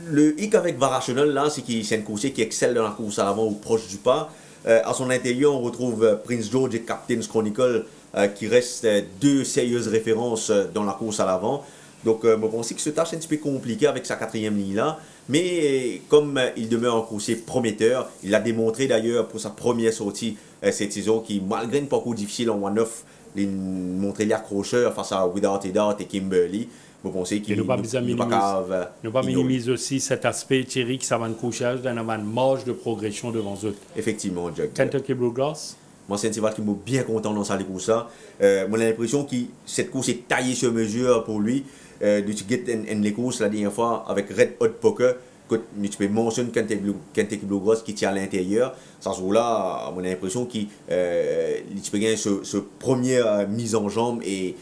le hic avec Varational, là, c'est qu'il c'est un coursier qui excelle dans la course à l'avant ou proche du pas. À son intérieur, on retrouve Prince George et Captain's Chronicle, qui restent deux sérieuses références dans la course à l'avant. Donc, je pense que ce tâche est un petit peu compliqué avec sa 4e ligne-là. Mais comme il demeure un coursier prometteur, il l'a démontré d'ailleurs pour sa première sortie cette saison, qui, malgré un parcours difficile en 1-9, il montré l'accrocheur face à Without a Doubt et Kimberly. Vous pensez qu'il ne pas minimiser aussi cet aspect, Thierry, qui s'avance couchage dans une marge de progression devant eux. Effectivement, Jack. Kentucky Bluegrass. Moi, c'est un cheval qui m'a bien content dans sa course. Moi, j'ai l'impression que cette course est taillée sur mesure pour lui. Tu gagnes les courses la dernière fois avec Red Hot Poker. Tu peux mentionner Kentucky Bluegrass qui tient à l'intérieur. Ça se là, j'ai l'impression qu'il peut gagner ce première mise en jambe et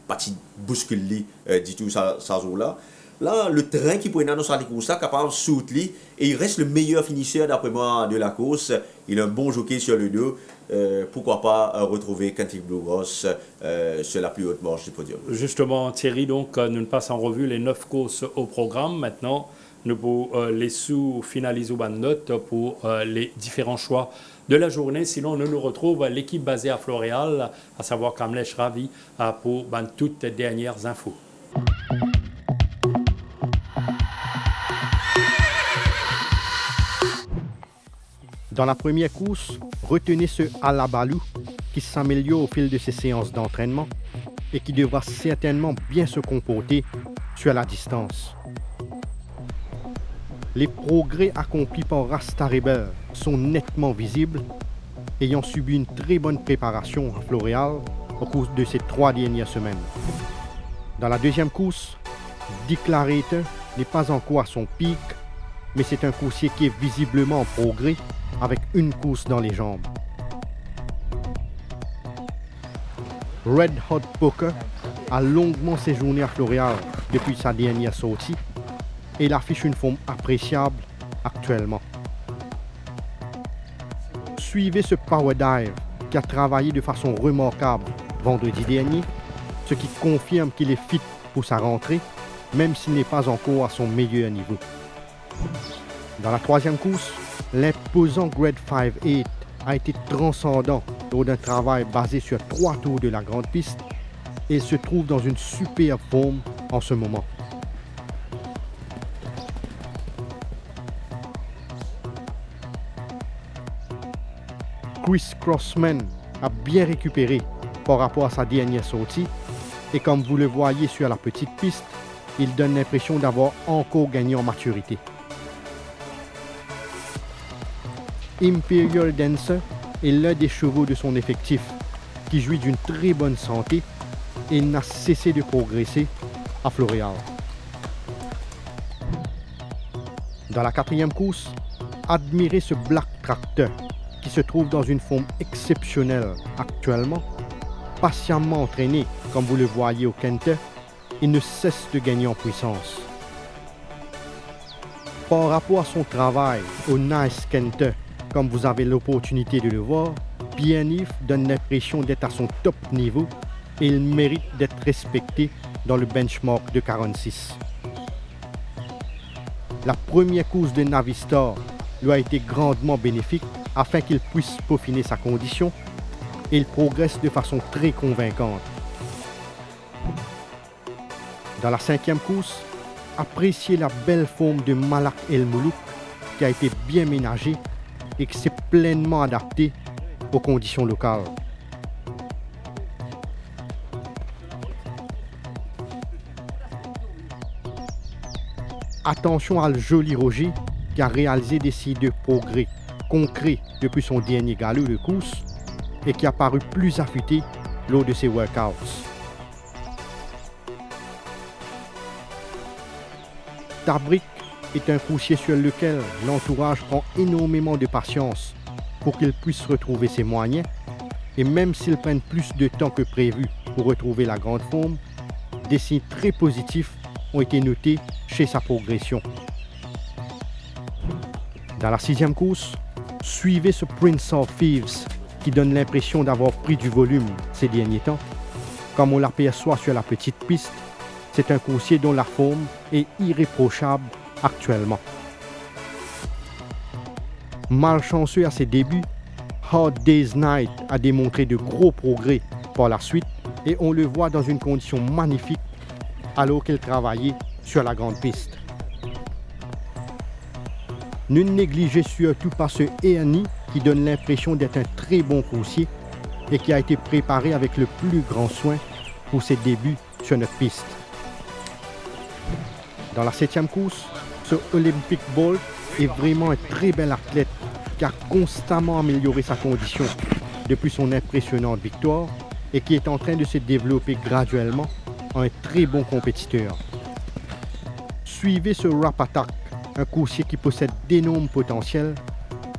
partie bouscule du tout ça là. Là, le train qui pourrait dans sa course là capable de soutenir et il reste le meilleur finisseur d'après moi de la course. Il a un bon jockey sur le dos. Pourquoi pas retrouver Kentucky Bluegrass sur la plus haute marche du podium. Justement, Thierry, donc nous passons en revue les 9 courses au programme. Maintenant, nous pour les sous-finaliser aux notes pour les différents choix de la journée. Sinon, nous nous retrouvons l'équipe basée à Floréal, à savoir Kamlesh Ravi, pour toutes les dernières infos. Dans la première course, retenez ce Alabalou qui s'améliore au fil de ses séances d'entraînement et qui devra certainement bien se comporter sur la distance. Les progrès accomplis par Rasta Rebel sont nettement visibles, ayant subi une très bonne préparation à Floréal au cours de ces 3 dernières semaines. Dans la deuxième course, Declarator n'est pas encore à son pic, mais c'est un coursier qui est visiblement en progrès avec une course dans les jambes. Red Hot Poker a longuement séjourné à Floréal depuis sa dernière sortie et il affiche une forme appréciable actuellement. Suivez ce Power Dive qui a travaillé de façon remarquable vendredi dernier, ce qui confirme qu'il est fit pour sa rentrée, même s'il n'est pas encore à son meilleur niveau. Dans la troisième course, l'imposant Grade 5-8 a été transcendant lors d'un travail basé sur 3 tours de la grande piste et il se trouve dans une superbe forme en ce moment. Chris Crossman a bien récupéré par rapport à sa dernière sortie et comme vous le voyez sur la petite piste, il donne l'impression d'avoir encore gagné en maturité. Imperial Dancer est l'un des chevaux de son effectif qui jouit d'une très bonne santé et il n'a cessé de progresser à Floréal. Dans la quatrième course, admirez ce Black Tractor qui se trouve dans une forme exceptionnelle actuellement. Patiemment entraîné, comme vous le voyez au Kenter, il ne cesse de gagner en puissance. Par rapport à son travail au Nice Kenter, comme vous avez l'opportunité de le voir, Bienif donne l'impression d'être à son top niveau et il mérite d'être respecté dans le benchmark de 46. La première course de Navistar lui a été grandement bénéfique afin qu'il puisse peaufiner sa condition et il progresse de façon très convaincante. Dans la cinquième course, appréciez la belle forme de Malak El Moulouk qui a été bien ménagée et qui s'est pleinement adapté aux conditions locales. Attention à le joli Roger qui a réalisé des signes de progrès concrets depuis son dernier galop de course et qui a paru plus affûté lors de ses workouts. Tabrik est un coursier sur lequel l'entourage prend énormément de patience pour qu'il puisse retrouver ses moyens et même s'ils prennent plus de temps que prévu pour retrouver la grande forme, des signes très positifs ont été notés chez sa progression. Dans la sixième course, suivez ce Prince of Thieves qui donne l'impression d'avoir pris du volume ces derniers temps. Comme on l'aperçoit sur la petite piste, c'est un coursier dont la forme est irréprochable actuellement. Malchanceux à ses débuts, Hard Day's Night a démontré de gros progrès par la suite et on le voit dans une condition magnifique alors qu'il travaillait sur la grande piste. Ne négligez surtout pas ce Ernie qui donne l'impression d'être un très bon coursier et qui a été préparé avec le plus grand soin pour ses débuts sur notre piste. Dans la septième course, ce Olympic Bolt est vraiment un très bel athlète qui a constamment amélioré sa condition depuis son impressionnante victoire et qui est en train de se développer graduellement en un très bon compétiteur. Suivez ce Rap Attack, un coursier qui possède d'énormes potentiels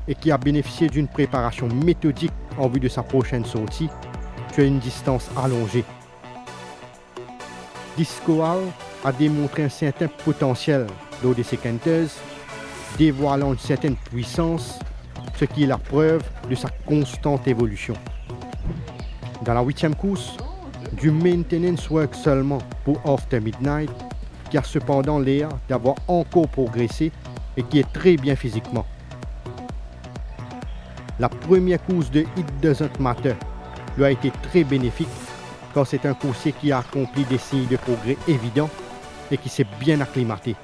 et qui a bénéficié d'une préparation méthodique en vue de sa prochaine sortie sur une distance allongée. Discoal a démontré un certain potentiel lors de ses Kenters, dévoilant une certaine puissance, ce qui est la preuve de sa constante évolution. Dans la huitième course, du maintenance work seulement pour After Midnight, qui a cependant l'air d'avoir encore progressé et qui est très bien physiquement. La première course de It Doesn't Matter lui a été très bénéfique car c'est un coursier qui a accompli des signes de progrès évidents et qui s'est bien acclimaté.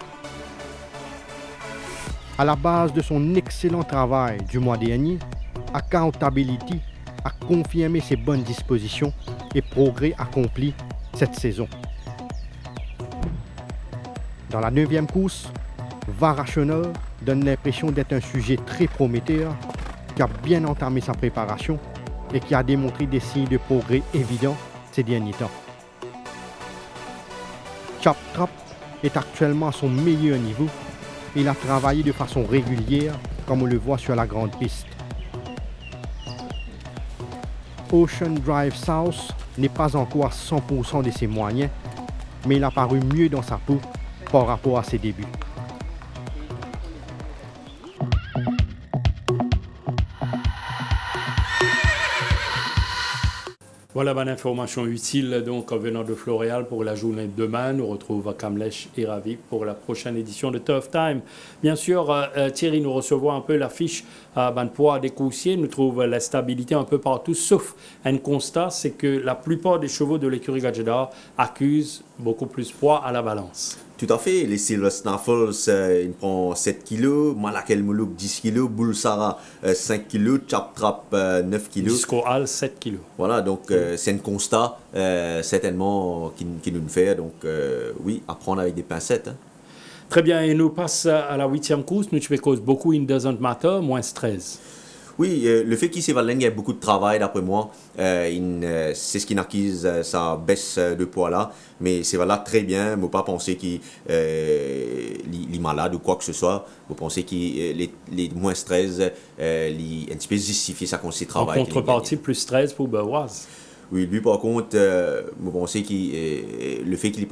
À la base de son excellent travail du mois dernier, Accountability a confirmé ses bonnes dispositions et progrès accomplis cette saison. Dans la neuvième course, Varational donne l'impression d'être un sujet très prometteur qui a bien entamé sa préparation et qui a démontré des signes de progrès évidents ces derniers temps. Chop Top est actuellement à son meilleur niveau Il a travaillé de façon régulière, comme on le voit sur la grande piste. Ocean Drive South n'est pas encore à 100% de ses moyens, mais il a paru mieux dans sa peau par rapport à ses débuts. Voilà une information utile donc venant de Floréal pour la journée de demain. Nous retrouvons Kamlesh et Ravi pour la prochaine édition de Tough Time. Bien sûr, Thierry, nous recevons un peu la fiche poids des coursiers. Nous trouvons la stabilité un peu partout, sauf un constat, c'est que la plupart des chevaux de l'écurie Gadjedar accusent beaucoup plus poids à la balance. Tout à fait. Les Silver Snaffles, il prend 7 kg, Malakel Moulouk 10 kg, Bulsara 5 kg, Chap Trap 9 kg. Disco Hall 7 kg. Voilà, donc c'est un constat certainement qui nous fait. Donc oui, à prendre avec des pincettes. Hein. Très bien, et nous passons à la 8e course. Nous tu cause beaucoup in doesn't matter, moins 13. Oui, le fait qu'il s'évalène, il y a beaucoup de travail d'après moi. C'est ce qui n'acquise sa baisse de poids là. Mais c'est voilà très bien. Je ne pas penser qu'il est malade ou quoi que ce soit. Je pensez qu'il les moins 13, il un petit peu justifier ça qu'on s'y travaille. En contrepartie, plus 13 pour Bawaz. Oui, lui par contre, je pense que le fait qu'il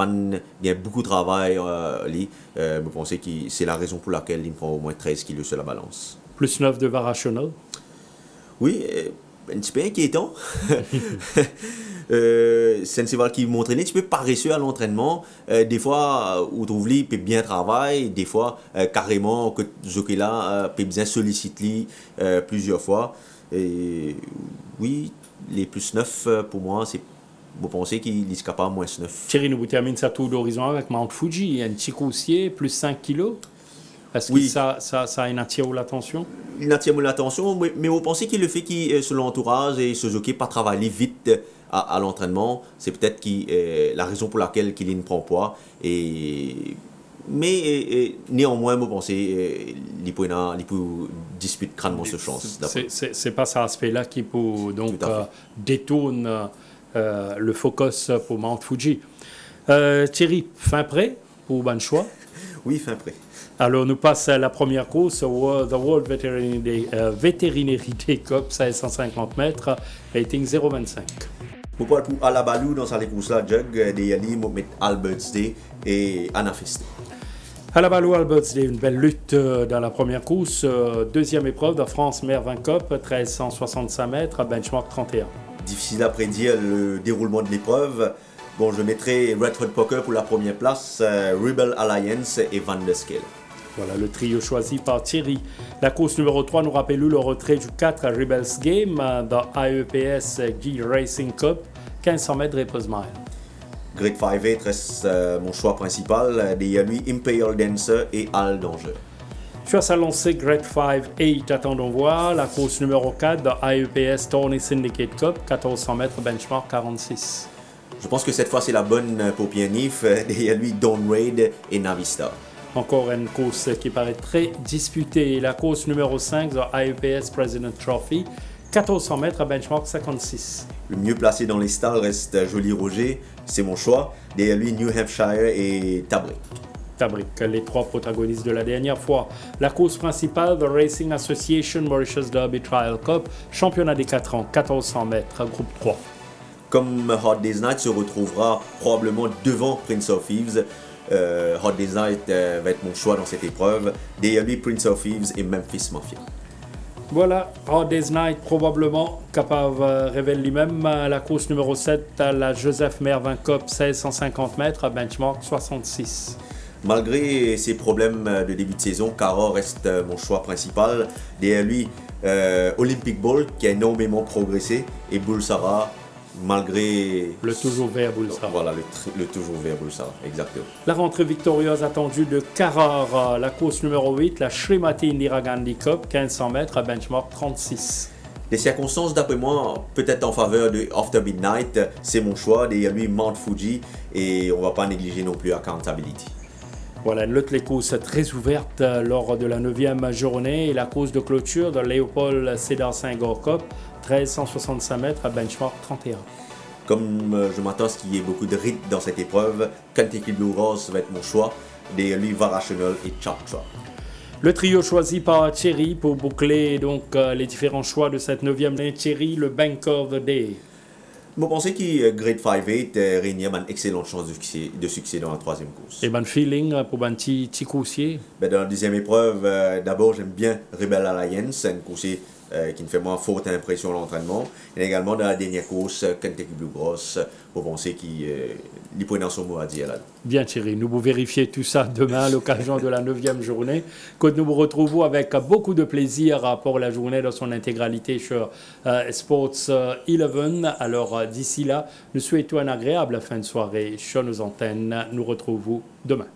y a beaucoup de travail, je pense que c'est la raison pour laquelle il prend au moins 13 kg sur la balance. Plus 9 de Varational. Oui, un petit peu inquiétant. C'est un cheval qui m'entraîne un petit peu paresseux à l'entraînement. Des fois, où trouve lui peut bien travailler, des fois, carrément, que ce là peut bien solliciter plusieurs fois. Et oui, les plus 9 pour moi, c'est. Vous pensez qu'il est capable de moins 9. Thierry, nous termine sa tour d'horizon avec Mount Fuji, un petit coursier, plus 5 kg. Est-ce que ça attire l'attention? Il attire l'attention, mais vous pensez qu'il le fait que son entourage et Suzuki pas travailler vite à l'entraînement, c'est peut-être la raison pour laquelle il ne prend pas. Mais néanmoins, vous pensez qu'il peut disputer crânement ce chance. C'est pas cet aspect-là qui peut donc détourne le focus pour Mount Fuji. Thierry, fin prêt pour bon choix? Oui, fin prêt. Alors, nous passons à la première course, The World Veterinary Day Cup, 1650 mètres, rating 0,25. Pour parler pour Alabalou dans cette course-là, Jug, des Yali, Albert's Day et Anafiste. Alabalou Albert's Day, une belle lutte dans la première course. Deuxième épreuve de France Mervin Cup, 1365 mètres, benchmark 31. Difficile à prédire le déroulement de l'épreuve. Bon, je mettrai Red Hot Poker pour la première place, Rebel Alliance et Van der Scale. Voilà le trio choisi par Thierry. La course numéro 3 nous rappelle le retrait du 4 à Rebels Game dans AEPS G Racing Cup, 1500 mètres repose mile. Great 5-8 reste mon choix principal. Il y a lui Imperial Dancer et Al Danger. Tu as sa lancée Great 5-8, attendons voir. La course numéro 4 dans AEPS Tony Syndicate Cup, 1400 mètres benchmark 46. Je pense que cette fois c'est la bonne pour Pianif. Il y a lui Dawn Raid et Navista. Encore une course qui paraît très disputée. La course numéro 5 de AEPS President Trophy, 1400 mètres à benchmark 56. Le mieux placé dans les stalls reste Joli Roger, c'est mon choix. Derrière lui, New Hampshire et Tabrick. Tabrick, les trois protagonistes de la dernière fois. La course principale, The Racing Association Mauritius Derby Trial Cup, championnat des 4 ans, 1400 mètres, groupe 3. Comme Hot Day's Night se retrouvera probablement devant Prince of Thieves, Hot Day's Night va être mon choix dans cette épreuve. Derrière lui, Prince of Thieves et Memphis Mafia. Voilà, Hot Day's Night probablement capable révèle lui-même la course numéro 7 à la Joseph Mervin Cup 1650 mètres à benchmark 66. Malgré ses problèmes de début de saison, Cara reste mon choix principal. Derrière lui, Olympic Ball qui a énormément progressé et Bulsara. Malgré... Le toujours vert Bulsara. Voilà, le toujours vert Bulsara, exactement. La rentrée victorieuse attendue de Carrara, la course numéro 8, la Srimati Indira Gandhi Cup, 1500 mètres à benchmark 36. Les circonstances, d'après moi, peut-être en faveur de After Midnight, c'est mon choix. Il y a lui Mount Fuji et on ne va pas négliger non plus Accountability. Voilà, une lutte les courses très ouverte lors de la 9e journée et la course de clôture de Léopold Sédar Senghor Cup, 1365 mètres à benchmark 31. Comme je m'attends à ce qu'il y ait beaucoup de rythme dans cette épreuve, Kentucky Blue Rose va être mon choix. Derrière lui, Varational et Chop Trap. Le trio choisi par Thierry pour boucler donc les différents choix de cette 9e ligne. Thierry, le Banker of the Day. Je pense que Grade 5-8 réunit une excellente chance de succès dans la 3e course. Et bon feeling pour un petit coursier. Dans la 2e épreuve, d'abord j'aime bien Rebel Alliance, c'est une course qui me fait moins forte impression à l'entraînement. Et également dans la dernière course, Kentucky Blue Cross, pour penser qu'il peut dans son mot à dire là. Bien Thierry, nous vous vérifier tout ça demain à l'occasion de la 9e journée. Que nous vous retrouvons avec beaucoup de plaisir pour la journée dans son intégralité sur Sports 11. Alors d'ici là, nous souhaitons une agréable fin de soirée sur nos antennes. Nous retrouvons demain.